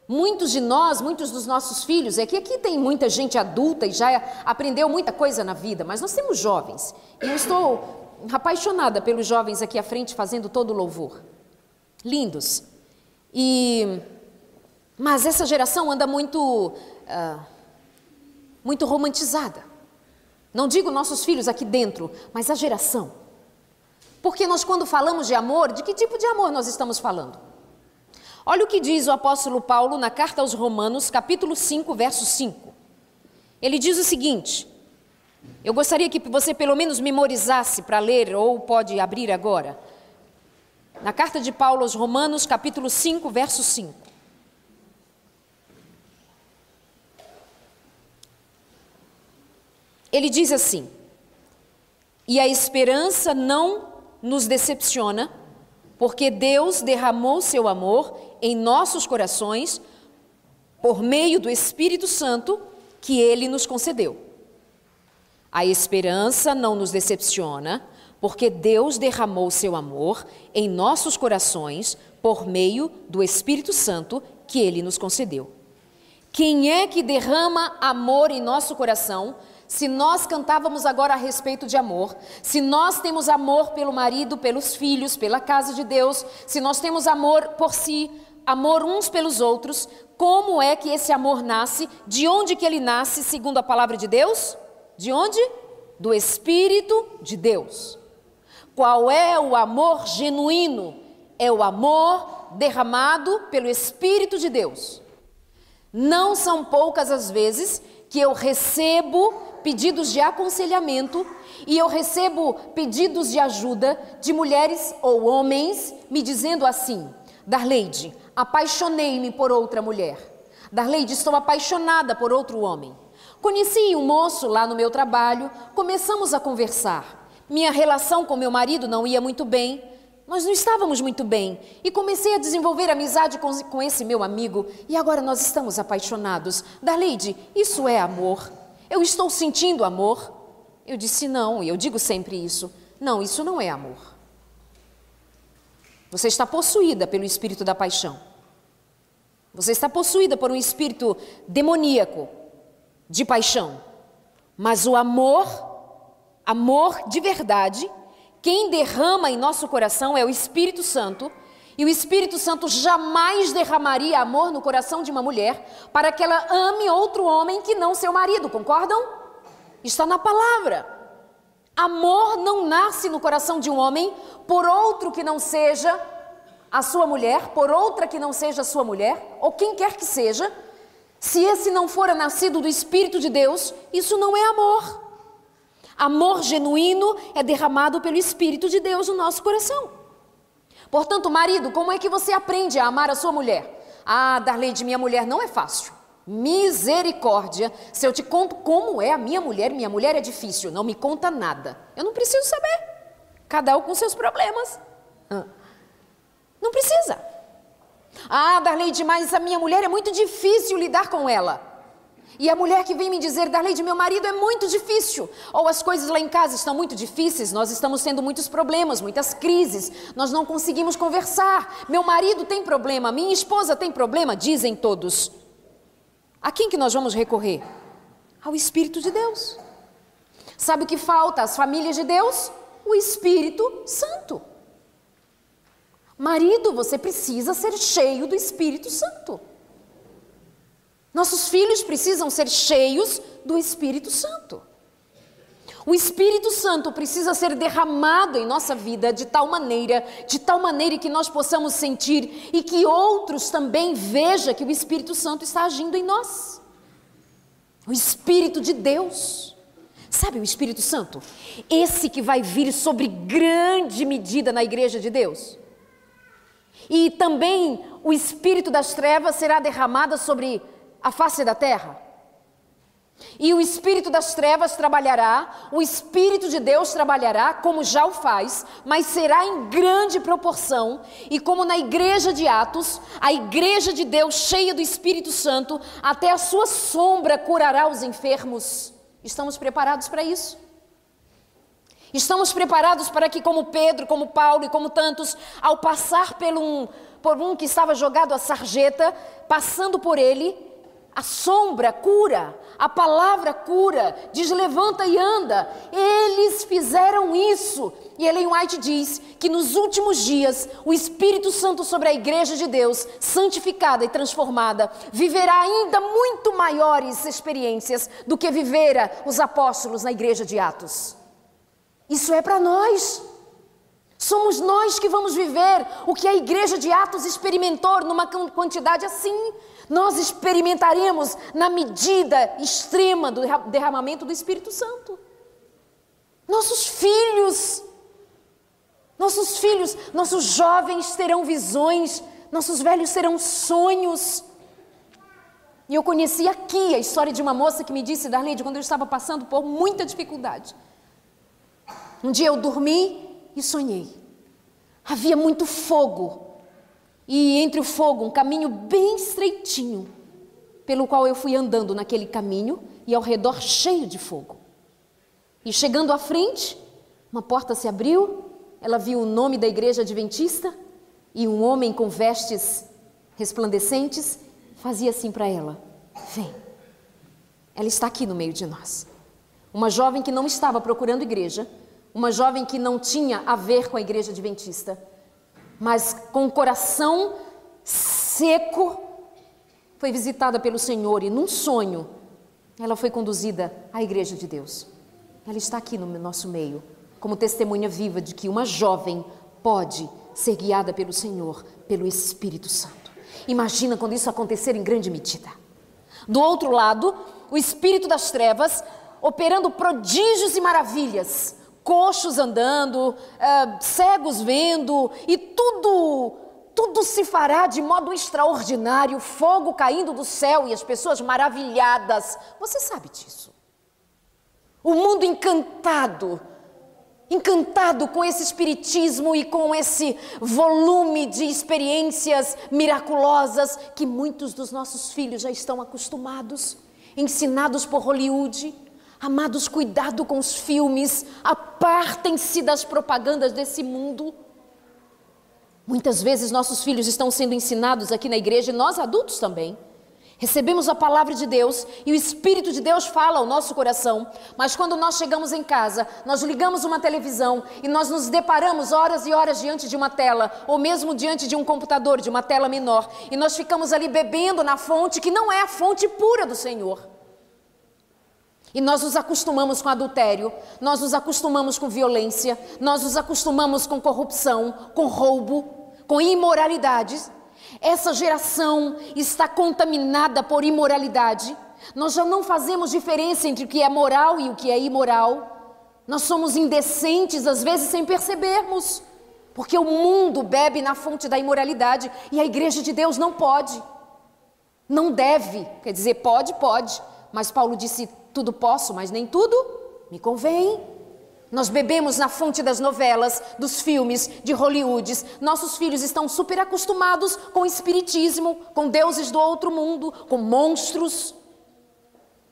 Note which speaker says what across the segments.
Speaker 1: Muitos de nós, muitos dos nossos filhos, é que aqui tem muita gente adulta e já aprendeu muita coisa na vida, mas nós temos jovens. E eu estou apaixonada pelos jovens aqui à frente fazendo todo o louvor. Lindos. Mas essa geração anda muito romantizada. Não digo nossos filhos aqui dentro, mas a geração. Porque nós, quando falamos de amor, de que tipo de amor nós estamos falando? Olha o que diz o apóstolo Paulo na carta aos Romanos, capítulo 5, verso 5. Ele diz o seguinte, eu gostaria que você pelo menos memorizasse para ler, ou pode abrir agora. Na carta de Paulo aos Romanos, capítulo 5, verso 5. Ele diz assim, e a esperança não nos decepciona, porque Deus derramou seu amor em nossos corações por meio do Espírito Santo que Ele nos concedeu. A esperança não nos decepciona, porque Deus derramou seu amor em nossos corações por meio do Espírito Santo que Ele nos concedeu. Quem é que derrama amor em nosso coração? Se nós cantávamos agora a respeito de amor, se nós temos amor pelo marido, pelos filhos, pela casa de Deus, se nós temos amor por si, amor uns pelos outros, como é que esse amor nasce? De onde que ele nasce, segundo a palavra de Deus? De onde? Do Espírito de Deus. Qual é o amor genuíno? É o amor derramado pelo Espírito de Deus. Não são poucas as vezes que eu recebo pedidos de aconselhamento e eu recebo pedidos de ajuda de mulheres ou homens me dizendo assim, Darleide, apaixonei-me por outra mulher. Darleide, estou apaixonada por outro homem. Conheci um moço lá no meu trabalho, começamos a conversar. Minha relação com meu marido não ia muito bem, nós não estávamos muito bem e comecei a desenvolver amizade com esse meu amigo e agora nós estamos apaixonados. Darleide, isso é amor? Eu estou sentindo amor? Eu disse não, e eu digo sempre isso. Não, isso não é amor. Você está possuída pelo espírito da paixão. Você está possuída por um espírito demoníaco de paixão. Mas o amor de verdade, quem derrama em nosso coração é o Espírito Santo. E o Espírito Santo jamais derramaria amor no coração de uma mulher para que ela ame outro homem que não seu marido, concordam? Está na palavra. Amor não nasce no coração de um homem por outro que não seja a sua mulher, por outra que não seja a sua mulher, ou quem quer que seja. Se esse não for nascido do Espírito de Deus, isso não é amor. Amor genuíno é derramado pelo Espírito de Deus no nosso coração. Portanto, marido, como é que você aprende a amar a sua mulher? Ah, Darleide, minha mulher não é fácil. Misericórdia, se eu te conto como é a minha mulher é difícil. Não me conta nada. Eu não preciso saber. Cada um com seus problemas. Não precisa. Ah, Darleide, mas a minha mulher é muito difícil lidar com ela. E a mulher que vem me dizer, Darleide, meu marido é muito difícil, ou as coisas lá em casa estão muito difíceis, nós estamos tendo muitos problemas, muitas crises, nós não conseguimos conversar, meu marido tem problema, minha esposa tem problema, dizem todos. A quem que nós vamos recorrer? Ao Espírito de Deus. Sabe o que falta às famílias de Deus? O Espírito Santo. Marido, você precisa ser cheio do Espírito Santo. Nossos filhos precisam ser cheios do Espírito Santo. O Espírito Santo precisa ser derramado em nossa vida de tal maneira que nós possamos sentir e que outros também vejam que o Espírito Santo está agindo em nós. O Espírito de Deus. Sabe o Espírito Santo? Esse que vai vir sobre grande medida na igreja de Deus. E também o Espírito das trevas será derramado sobre a face da terra. E o Espírito das trevas trabalhará, o Espírito de Deus trabalhará, como já o faz, mas será em grande proporção. E como na igreja de Atos, a igreja de Deus cheia do Espírito Santo, até a sua sombra curará os enfermos. Estamos preparados para isso? Estamos preparados para que, como Pedro, como Paulo e como tantos, ao passar por um que estava jogado à sarjeta, passando por ele, a sombra cura, a palavra cura, diz levanta e anda. Eles fizeram isso. E Ellen White diz que nos últimos dias, o Espírito Santo sobre a igreja de Deus, santificada e transformada, viverá ainda muito maiores experiências do que vivera os apóstolos na igreja de Atos. Isso é para nós. Somos nós que vamos viver o que a igreja de Atos experimentou numa quantidade assim. Nós experimentaremos na medida extrema do derramamento do Espírito Santo. Nossos filhos, nossos jovens terão visões, nossos velhos terão sonhos. E eu conheci aqui a história de uma moça que me disse, Darleide, quando eu estava passando por muita dificuldade. Um dia eu dormi e sonhei. Havia muito fogo. E entre o fogo, um caminho bem estreitinho, pelo qual eu fui andando naquele caminho, e ao redor cheio de fogo. E chegando à frente, uma porta se abriu, ela viu o nome da igreja adventista, e um homem com vestes resplandecentes fazia assim para ela: vem, ela está aqui no meio de nós. Uma jovem que não estava procurando igreja, uma jovem que não tinha a ver com a igreja adventista, mas com o coração seco, foi visitada pelo Senhor e num sonho, ela foi conduzida à igreja de Deus. Ela está aqui no nosso meio, como testemunha viva de que uma jovem pode ser guiada pelo Senhor, pelo Espírito Santo. Imagina quando isso acontecer em grande medida. Do outro lado, o espírito das trevas, operando prodígios e maravilhas, coxos andando, cegos vendo, e tudo se fará de modo extraordinário, fogo caindo do céu e as pessoas maravilhadas. Você sabe disso. O mundo encantado com esse espiritismo e com esse volume de experiências miraculosas que muitos dos nossos filhos já estão acostumados, ensinados por Hollywood. Amados, cuidado com os filmes, apartem-se das propagandas desse mundo. Muitas vezes nossos filhos estão sendo ensinados aqui na igreja, e nós adultos também. Recebemos a palavra de Deus e o Espírito de Deus fala ao nosso coração, mas quando nós chegamos em casa, nós ligamos uma televisão e nós nos deparamos horas e horas diante de uma tela, ou mesmo diante de um computador, de uma tela menor, e nós ficamos ali bebendo na fonte que não é a fonte pura do Senhor. E nós nos acostumamos com adultério, nós nos acostumamos com violência, nós nos acostumamos com corrupção, com roubo, com imoralidades. Essa geração está contaminada por imoralidade. Nós já não fazemos diferença entre o que é moral e o que é imoral. Nós somos indecentes, às vezes sem percebermos, porque o mundo bebe na fonte da imoralidade e a igreja de Deus não pode, não deve. Quer dizer, pode, mas Paulo disse: tudo posso, mas nem tudo me convém. Nós bebemos na fonte das novelas, dos filmes, de Hollywood. Nossos filhos estão super acostumados com o espiritismo, com deuses do outro mundo, com monstros.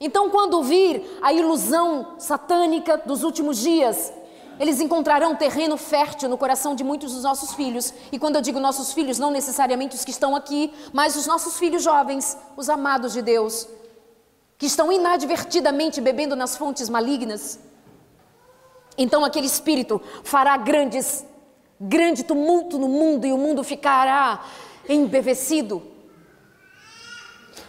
Speaker 1: Então, quando vir a ilusão satânica dos últimos dias, eles encontrarão terreno fértil no coração de muitos dos nossos filhos. E quando eu digo nossos filhos, não necessariamente os que estão aqui, mas os nossos filhos jovens, os amados de Deus, que estão inadvertidamente bebendo nas fontes malignas. Então aquele espírito fará grande tumulto no mundo e o mundo ficará embevecido.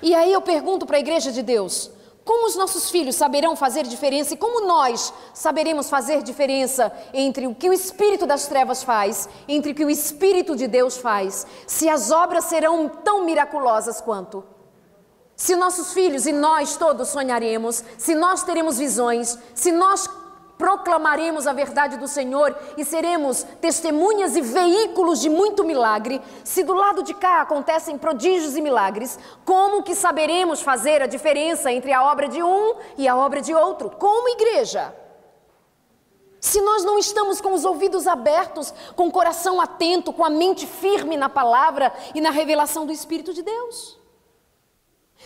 Speaker 1: E aí eu pergunto para a igreja de Deus: como os nossos filhos saberão fazer diferença e como nós saberemos fazer diferença entre o que o espírito das trevas faz, entre o que o Espírito de Deus faz, se as obras serão tão miraculosas quanto? Se nossos filhos e nós todos sonharemos, se nós teremos visões, se nós proclamaremos a verdade do Senhor e seremos testemunhas e veículos de muito milagre, se do lado de cá acontecem prodígios e milagres, como que saberemos fazer a diferença entre a obra de um e a obra de outro, como igreja? Se nós não estamos com os ouvidos abertos, com o coração atento, com a mente firme na palavra e na revelação do Espírito de Deus.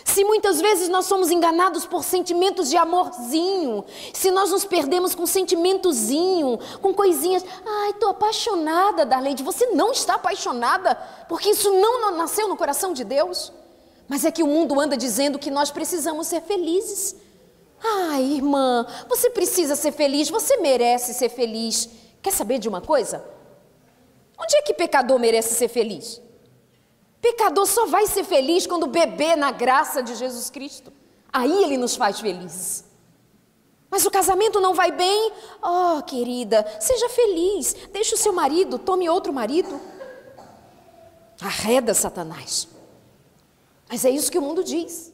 Speaker 1: Se muitas vezes nós somos enganados por sentimentos de amorzinho, se nós nos perdemos com sentimentozinho, com coisinhas, ai, estou apaixonada, Darleide, você não está apaixonada, porque isso não nasceu no coração de Deus. Mas é que o mundo anda dizendo que nós precisamos ser felizes. Ai, irmã, você precisa ser feliz, você merece ser feliz. Quer saber de uma coisa? Onde é que pecador merece ser feliz? Pecador só vai ser feliz quando beber na graça de Jesus Cristo. Aí ele nos faz felizes. Mas o casamento não vai bem? Oh, querida, seja feliz. Deixe o seu marido, tome outro marido. Arreda Satanás. Mas é isso que o mundo diz.